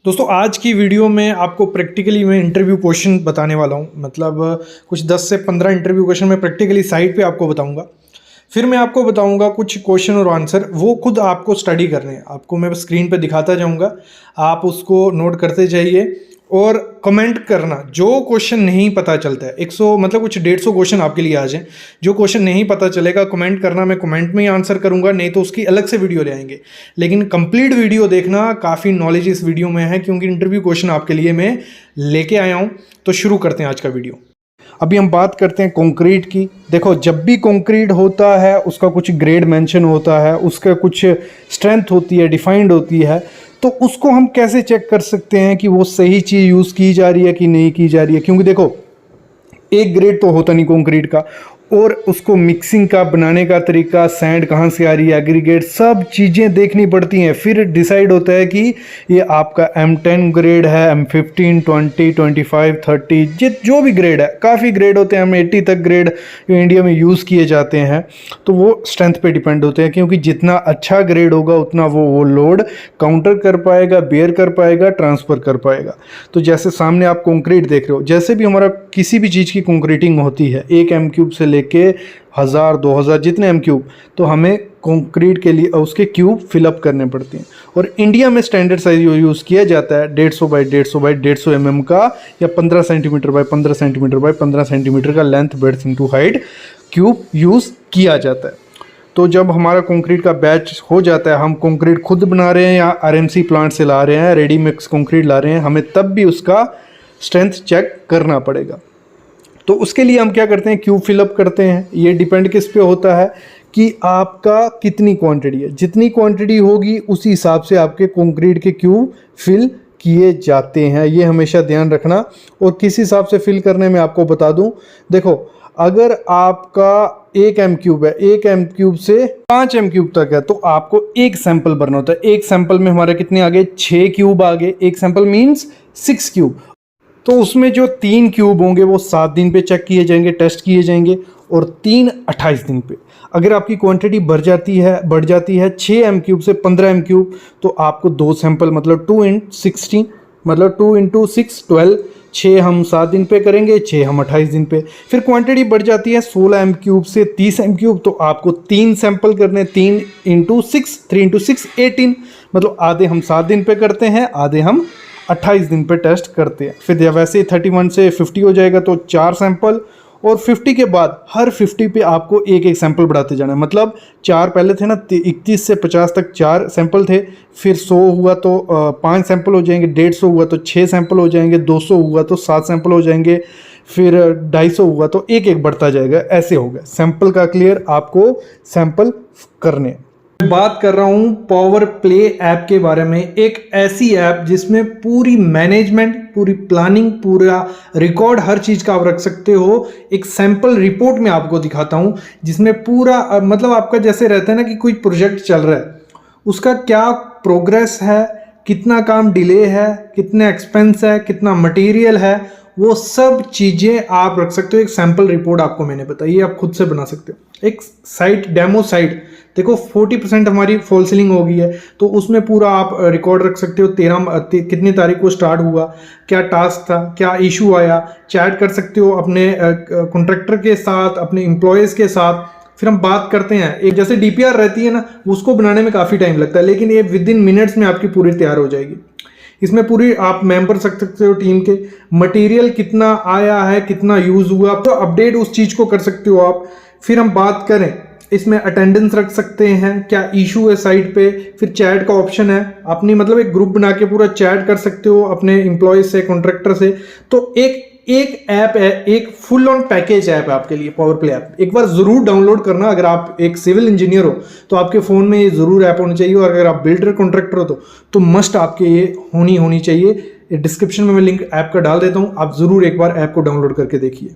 दोस्तों आज की वीडियो में आपको प्रैक्टिकली मैं इंटरव्यू क्वेश्चन बताने वाला हूँ। मतलब कुछ 10 से 15 इंटरव्यू क्वेश्चन मैं प्रैक्टिकली साइट पे आपको बताऊँगा। फिर मैं आपको बताऊँगा कुछ क्वेश्चन और आंसर, वो खुद आपको स्टडी करने हैं। आपको मैं स्क्रीन पे दिखाता जाऊँगा, आप उसको नोट करते जाइए और कमेंट करना। जो क्वेश्चन नहीं पता चलता है 100 मतलब कुछ 150 क्वेश्चन आपके लिए आ जाए, जो क्वेश्चन नहीं पता चलेगा कमेंट करना, मैं कमेंट में ही आंसर करूंगा, नहीं तो उसकी अलग से वीडियो ले आएंगे। लेकिन कंप्लीट वीडियो देखना, काफ़ी नॉलेज इस वीडियो में है क्योंकि इंटरव्यू क्वेश्चन आपके लिए मैं लेके आया हूँ। तो शुरू करते हैं आज का वीडियो। अभी हम बात करते हैं कंक्रीट की। देखो, जब भी कंक्रीट होता है उसका कुछ ग्रेड मेंशन होता है, उसका कुछ स्ट्रेंथ होती है, डिफाइंड होती है। तो उसको हम कैसे चेक कर सकते हैं कि वो सही चीज़ यूज़ की जा रही है कि नहीं की जा रही है? क्योंकि देखो, एक ग्रेड तो होता नहीं कंक्रीट का, और उसको मिक्सिंग का, बनाने का तरीका, सैंड कहाँ से आ रही है, एग्रीगेट, सब चीज़ें देखनी पड़ती हैं। फिर डिसाइड होता है कि ये आपका M10 ग्रेड है, M15, 20, 25, 30, जो भी ग्रेड है, काफ़ी ग्रेड होते हैं, M80 तक ग्रेड इंडिया में यूज़ किए जाते हैं। तो वो स्ट्रेंथ पे डिपेंड होते हैं, क्योंकि जितना अच्छा ग्रेड होगा उतना वो लोड काउंटर कर पाएगा, बेयर कर पाएगा, ट्रांसफ़र कर पाएगा। तो जैसे सामने आप कंक्रीट देख रहे हो, जैसे भी हमारा किसी भी चीज़ की कंक्रीटिंग होती है, 1 M³ से लेके 1000 2000 जितने M³, तो हमें कंक्रीट के लिए उसके क्यूब फिलअप करने पड़ते हैं। और इंडिया में स्टैंडर्ड साइज यूज़ किया जाता है 150 बाई 150 बाई 150 mm का, या 15 centimetre by 15 centimetre by 15 centimetre का length, breadth into height cube use किया जाता है। तो जब हमारा कंक्रीट का बैच हो जाता है, हम कंक्रीट खुद बना रहे हैं या RMC प्लांट से ला रहे हैं, रेडी मिक्स कंक्रीट ला रहे हैं, हमें तब भी उसका स्ट्रेंथ चेक करना पड़ेगा। तो उसके लिए हम क्या करते हैं, क्यूब फिलअप करते हैं। ये डिपेंड किस पे होता है कि आपका कितनी क्वांटिटी है। जितनी क्वांटिटी होगी उसी हिसाब से आपके कंक्रीट के क्यूब फिल किए जाते हैं, ये हमेशा ध्यान रखना। और किस हिसाब से फिल करने में आपको बता दूं, देखो, अगर आपका 1 M³ है, 1 M³ से 5 M³ तक है, तो आपको एक सैंपल भरना होता है। एक सैंपल में हमारे कितने आ गए, 6 क्यूब आ गए। एक सैंपल मीन्स 6 क्यूब। तो उसमें जो 3 क्यूब होंगे वो 7 दिन पे चेक किए जाएंगे, टेस्ट किए जाएंगे, और 3 28 दिन पे। अगर आपकी क्वांटिटी बढ़ जाती है 6 M³ से 15 M³, तो आपको 2 सैंपल, मतलब 2 × 16, मतलब 2 × 6 12, 6 हम 7 दिन पे करेंगे, 6 हम 28 दिन पे। फिर क्वांटिटी बढ़ जाती है 16 M³ से 30 M³, तो आपको 3 सैंपल करने, 3 × 6, 3 × 6 18, मतलब आधे हम 7 दिन पे करते हैं, आधे हम 28 दिन पे टेस्ट करते हैं। फिर वैसे ही 31 से 50 हो जाएगा तो 4 सैंपल, और 50 के बाद हर 50 पे आपको एक एक सैंपल बढ़ाते जाना है। मतलब 4 पहले थे ना, 21 से 50 तक 4 सैंपल थे, फिर 100 हुआ तो 5 सैंपल हो जाएंगे, 150 हुआ तो 6 सैंपल हो जाएंगे, 200 हुआ तो 7 सैंपल हो जाएंगे, फिर 250 हुआ तो एक एक बढ़ता जाएगा। ऐसे होगा सैंपल का क्लियर, आपको सैंपल करने। बात कर रहा हूं पावर प्ले ऐप के बारे में। एक ऐसी ऐप जिसमें पूरी मैनेजमेंट, पूरी प्लानिंग, पूरा रिकॉर्ड, हर चीज का आप रख सकते हो। एक सैंपल रिपोर्ट में आपको दिखाता हूं, जिसमें पूरा मतलब आपका जैसे रहता है ना कि कोई प्रोजेक्ट चल रहा है, उसका क्या प्रोग्रेस है, कितना काम डिले है, कितने एक्सपेंस है, कितना मटेरियल है, वो सब चीज़ें आप रख सकते हो। एक सैंपल रिपोर्ट आपको मैंने बताई, ये आप खुद से बना सकते हो। एक साइट, डेमो साइट देखो, 40% हमारी फॉल सीलिंग हो गई है, तो उसमें पूरा आप रिकॉर्ड रख सकते हो। कितनी तारीख को स्टार्ट हुआ, क्या टास्क था, क्या इशू आया, चैट कर सकते हो अपने कॉन्ट्रैक्टर के साथ, अपने एम्प्लॉयज़ के साथ। फिर हम बात करते हैं, एक जैसे DPR रहती है ना, उसको बनाने में काफ़ी टाइम लगता है, लेकिन ये विदिन मिनट्स में आपकी पूरी तैयार हो जाएगी। इसमें पूरी आप मेंबर रख सकते हो टीम के, मटेरियल कितना आया है, कितना यूज हुआ, तो अपडेट उस चीज को कर सकते हो आप। फिर हम बात करें, इसमें अटेंडेंस रख सकते हैं, क्या इशू है साइट पे। फिर चैट का ऑप्शन है, अपनी मतलब एक ग्रुप बना के पूरा चैट कर सकते हो अपने एम्प्लॉयज से, कॉन्ट्रैक्टर से। तो एक ऐप है, एक फुल ऑन पैकेज ऐप है आपके लिए, पावर प्ले ऐप। एक बार जरूर डाउनलोड करना। अगर आप एक सिविल इंजीनियर हो तो आपके फ़ोन में ये ज़रूर ऐप होनी चाहिए, और अगर आप बिल्डर कॉन्ट्रैक्टर हो तो मस्ट आपके ये होनी चाहिए। डिस्क्रिप्शन में मैं लिंक ऐप का डाल देता हूँ, आप ज़रूर एक बार ऐप को डाउनलोड करके देखिए।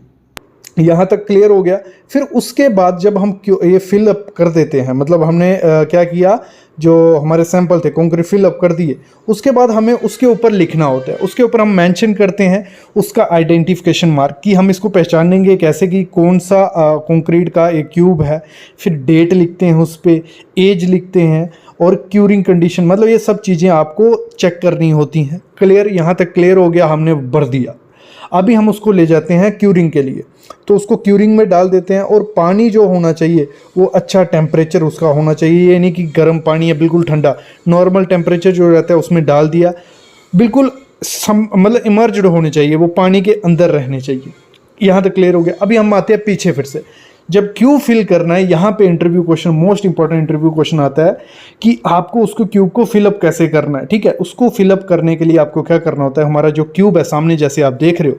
यहाँ तक क्लियर हो गया। फिर उसके बाद जब हम ये फिलअप कर देते हैं, मतलब हमने क्या किया, जो हमारे सैंपल थे कंक्रीट फिलअप कर दिए, उसके बाद हमें उसके ऊपर लिखना होता है। उसके ऊपर हम मेंशन करते हैं उसका आइडेंटिफिकेशन मार्क, कि हम इसको पहचानेंगे कैसे कि कौन सा कंक्रीट का एक क्यूब है। फिर डेट लिखते हैं उस पर, एज लिखते हैं, और क्यूरिंग कंडीशन, मतलब ये सब चीज़ें आपको चेक करनी होती हैं। क्लियर, यहाँ तक क्लियर हो गया, हमने भर दिया। अभी हम उसको ले जाते हैं क्यूरिंग के लिए, तो उसको क्यूरिंग में डाल देते हैं। और पानी जो होना चाहिए वो अच्छा टेम्परेचर उसका होना चाहिए, ये नहीं कि गर्म पानी है बिल्कुल ठंडा, नॉर्मल टेम्परेचर जो रहता है उसमें डाल दिया, बिल्कुल मतलब इमर्ज्ड होने चाहिए, वो पानी के अंदर रहने चाहिए। यहाँ तक क्लियर हो गया। अभी हम आते हैं पीछे फिर से, जब क्यूब फिल करना है, यहाँ पे interview question, most important interview question आता है कि आपको उसको क्यूब को फिलअप कैसे करना है। ठीक है, उसको फिलअप करने के लिए आपको क्या करना होता है, हमारा जो क्यूब है सामने जैसे आप देख रहे हो,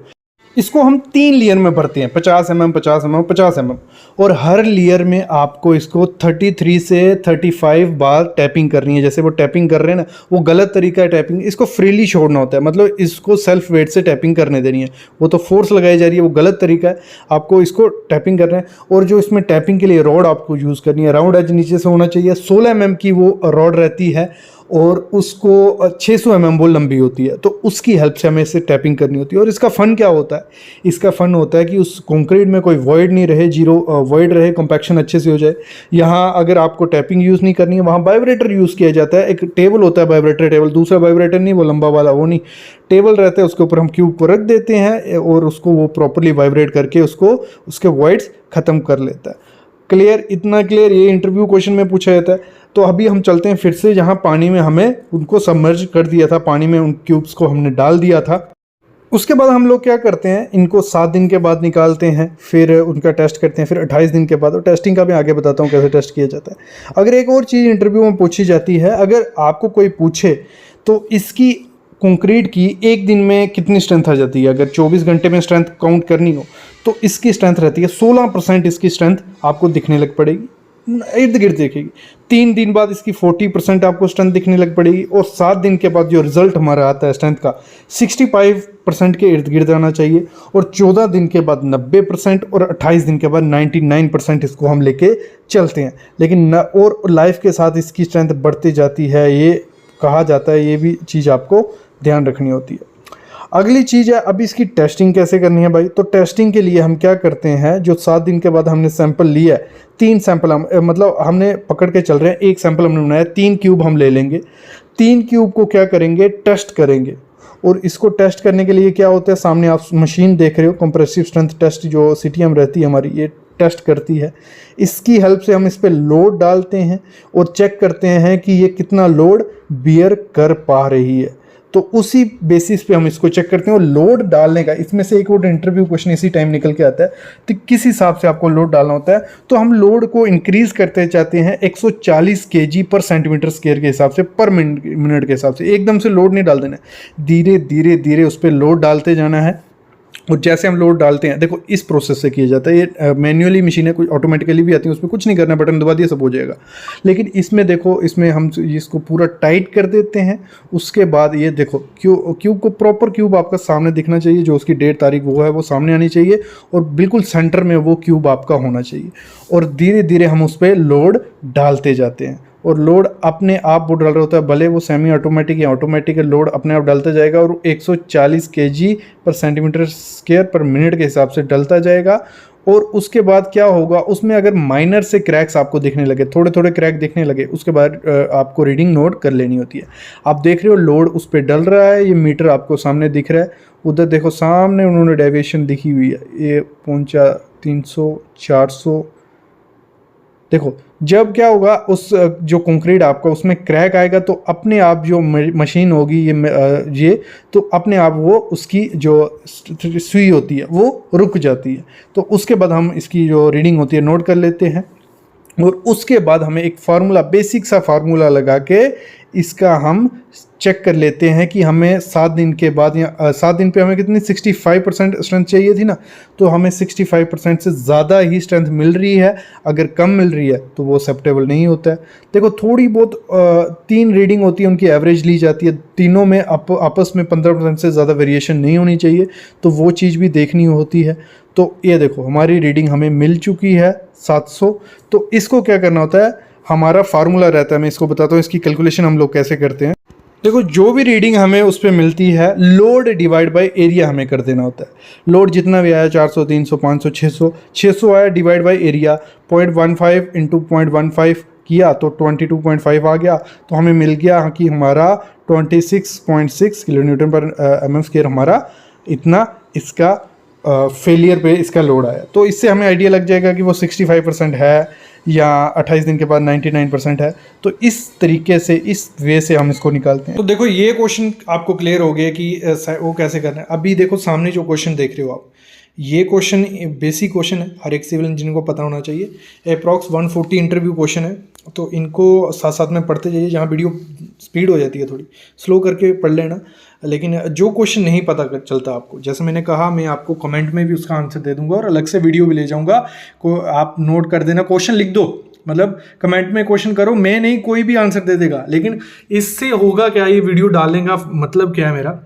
इसको हम 3 लेयर में भरते हैं, 50 mm 50 mm 50 mm, और हर लेयर में आपको इसको 33 से 35 बार टैपिंग करनी है। जैसे वो टैपिंग कर रहे हैं ना, वो गलत तरीका है टैपिंग, इसको फ्रीली छोड़ना होता है, मतलब इसको सेल्फ वेट से टैपिंग करने देनी है। वो तो फोर्स लगाई जा रही है, वो गलत तरीका है, आपको इसको टैपिंग करना है। और जो इसमें टैपिंग के लिए रॉड आपको यूज़ करनी है, राउंड एज नीचे से होना चाहिए, 16 mm की वो रॉड रहती है, और उसको 600 mm वो लंबी होती है, तो उसकी हेल्प से हमें इसे टैपिंग करनी होती है। और इसका फ़न क्या होता है, इसका फ़न होता है कि उस कंक्रीट में कोई वॉइड नहीं रहे, जीरो वॉइड रहे, कॉम्पैक्शन अच्छे से हो जाए। यहाँ अगर आपको टैपिंग यूज़ नहीं करनी है, वहाँ वाइब्रेटर यूज़ किया जाता है। एक टेबल होता है वाइब्रेटर टेबल, दूसरा वाइब्रेटर नहीं, वो लंबा वाला वो नहीं, टेबल रहता है, उसके ऊपर हम क्यूब को रख देते हैं और उसको वो प्रॉपरली वाइब्रेट करके उसको उसके वॉइड्स ख़त्म कर लेता है। क्लियर, इतना क्लियर, ये इंटरव्यू क्वेश्चन में पूछा जाता है। तो अभी हम चलते हैं फिर से, जहाँ पानी में हमें उनको सबमर्ज कर दिया था, पानी में उन क्यूब्स को हमने डाल दिया था। उसके बाद हम लोग क्या करते हैं, इनको 7 दिन के बाद निकालते हैं, फिर उनका टेस्ट करते हैं, फिर 28 दिन के बाद। और टेस्टिंग का मैं आगे बताता हूँ कैसे टेस्ट किया जाता है। अगर एक और चीज़ इंटरव्यू में पूछी जाती है, अगर आपको कोई पूछे तो इसकी कंक्रीट की एक दिन में कितनी स्ट्रेंथ आ जाती है, अगर 24 घंटे में स्ट्रेंथ काउंट करनी हो तो इसकी स्ट्रेंथ रहती है 16%। इसकी स्ट्रेंथ आपको दिखने लग पड़ेगी, इर्द गिर्द देखेगी। 3 दिन बाद इसकी 40% आपको स्ट्रेंथ दिखने लग पड़ेगी, और 7 दिन के बाद जो रिजल्ट हमारा आता है स्ट्रेंथ का 65% के इर्द गिर्द आना चाहिए, और 14 दिन के बाद 90%, और 28 दिन के बाद 99% इसको हम लेके चलते हैं। लेकिन और लाइफ के साथ इसकी स्ट्रेंथ बढ़ती जाती है, ये कहा जाता है, ये भी चीज़ आपको ध्यान रखनी होती है। अगली चीज़ है, अब इसकी टेस्टिंग कैसे करनी है भाई। तो टेस्टिंग के लिए हम क्या करते हैं, जो 7 दिन के बाद हमने सैंपल लिया है, 3 सैंपल हम मतलब हमने पकड़ के चल रहे हैं, 1 सैंपल हमने बनाया, 3 क्यूब हम ले लेंगे। 3 क्यूब को क्या करेंगे, टेस्ट करेंगे। और इसको टेस्ट करने के लिए क्या होता है, सामने आप मशीन देख रहे हो, कंप्रेसिव स्ट्रेंथ टेस्ट जो CTM रहती है हमारी, ये टेस्ट करती है। इसकी हेल्प से हम इस पर लोड डालते हैं और चेक करते हैं कि ये कितना लोड बियर कर पा रही है। तो उसी बेसिस पे हम इसको चेक करते हैं। और लोड डालने का, इसमें से एक और इंटरव्यू क्वेश्चन इसी टाइम निकल के आता है, तो किस हिसाब से आपको लोड डालना होता है। तो हम लोड को इंक्रीज करते जाते हैं 140 kg पर सेंटीमीटर स्क्वायर के हिसाब से, पर मिनट के हिसाब से। एकदम से लोड नहीं डाल देना है, धीरे धीरे धीरे उस पर लोड डालते जाना है। और जैसे हम लोड डालते हैं, देखो इस प्रोसेस से किया जाता है, ये मैन्युअली मशीन है, कोई ऑटोमेटिकली भी आती है, उसमें कुछ नहीं करना, बटन दबा दिया सब हो जाएगा। लेकिन इसमें देखो, इसमें हम इसको पूरा टाइट कर देते हैं। उसके बाद ये देखो क्यूब को, प्रॉपर क्यूब आपका सामने दिखना चाहिए, जो उसकी डेट तारीख वो है वो सामने आनी चाहिए, और बिल्कुल सेंटर में वो क्यूब आपका होना चाहिए। और धीरे धीरे हम उस पर लोड डालते जाते हैं, और लोड अपने आप वो डाल रहा होता है, भले वो सेमी ऑटोमेटिक या ऑटोमेटिक, लोड अपने आप डालता जाएगा, और 140 kg पर सेंटीमीटर स्क्वायर पर मिनट के हिसाब से डलता जाएगा। और उसके बाद क्या होगा, उसमें अगर माइनर से क्रैक्स आपको दिखने लगे, थोड़े थोड़े क्रैक दिखने लगे, उसके बाद आपको रीडिंग नोट कर लेनी होती है। आप देख रहे हो लोड उस पर डल रहा है, ये मीटर आपको सामने दिख रहा है, उधर देखो सामने उन्होंने डेविएशन दिखी हुई है, ये पहुंचा 300 400। देखो जब क्या होगा, उस जो कंक्रीट आपका उसमें क्रैक आएगा, तो अपने आप जो मशीन होगी ये तो अपने आप वो उसकी जो सुई होती है वो रुक जाती है। तो उसके बाद हम इसकी जो रीडिंग होती है नोट कर लेते हैं, और उसके बाद हमें एक फार्मूला, बेसिक सा फार्मूला लगा के इसका हम चेक कर लेते हैं कि हमें 7 दिन के बाद, या 7 दिन पे हमें कितनी 65% स्ट्रेंथ चाहिए थी ना, तो हमें 65% से ज़्यादा ही स्ट्रेंथ मिल रही है। अगर कम मिल रही है तो वो एक्सेप्टेबल नहीं होता है। देखो थोड़ी बहुत 3 रीडिंग होती है, उनकी एवरेज ली जाती है, तीनों में आपस में 15% से ज़्यादा वेरिएशन नहीं होनी चाहिए, तो वो चीज़ भी देखनी होती है। तो ये देखो हमारी रीडिंग हमें मिल चुकी है 700। तो इसको क्या करना होता है, हमारा फार्मूला रहता है, मैं इसको बताता हूँ, इसकी कैलकुलेशन हम लोग कैसे करते हैं। देखो जो भी रीडिंग हमें उस पर मिलती है, लोड डिवाइड बाय एरिया हमें कर देना होता है। लोड जितना भी आया 400 300 500 600 आया, डिवाइड बाय एरिया 0.15 × 0.15 किया तो 22.5 आ गया, तो हमें मिल गया कि हमारा 26.6 किलो न्यूटन पर एम स्क्वायर हमारा इतना इसका फेलियर पे इसका लोड आया। तो इससे हमें आइडिया लग जाएगा कि वो 65% है या 28 दिन के बाद 99% है। तो इस तरीके से, इस वे से हम इसको निकालते हैं। तो देखो ये क्वेश्चन आपको क्लियर हो गया कि वो कैसे करना है। अभी देखो सामने जो क्वेश्चन देख रहे हो आप, ये क्वेश्चन बेसिक क्वेश्चन है, हर एक सिविल इंजीनियर को पता होना चाहिए। अप्रॉक्स 140 इंटरव्यू क्वेश्चन है, तो इनको साथ साथ में पढ़ते जाइए। जहाँ वीडियो स्पीड हो जाती है थोड़ी स्लो करके पढ़ लेना, लेकिन जो क्वेश्चन नहीं पता चलता आपको, जैसे मैंने कहा, मैं आपको कमेंट में भी उसका आंसर दे दूंगा और अलग से वीडियो भी ले जाऊंगा, को आप नोट कर देना, क्वेश्चन लिख दो, मतलब कमेंट में क्वेश्चन करो, मैं नहीं कोई भी आंसर दे देगा। लेकिन इससे होगा क्या, ये वीडियो डालने का मतलब क्या है मेरा,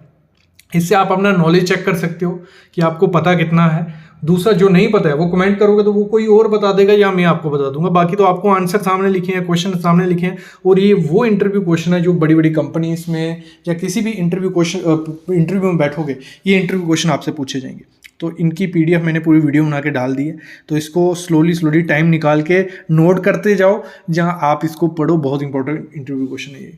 इससे आप अपना नॉलेज चेक कर सकते हो कि आपको पता कितना है। दूसरा जो नहीं पता है वो कमेंट करोगे तो वो कोई और बता देगा या मैं आपको बता दूंगा। बाकी तो आपको आंसर सामने लिखे हैं, क्वेश्चन सामने लिखे हैं, और ये वो इंटरव्यू क्वेश्चन है जो बड़ी बड़ी कंपनीज में या किसी भी इंटरव्यू में बैठोगे, ये इंटरव्यू क्वेश्चन आपसे पूछे जाएंगे। तो इनकी PDF मैंने पूरी वीडियो बना के डाल दी है, तो इसको स्लोली टाइम निकाल के नोट करते जाओ, जहाँ आप इसको पढ़ो। बहुत इंपॉर्टेंट इंटरव्यू क्वेश्चन है ये।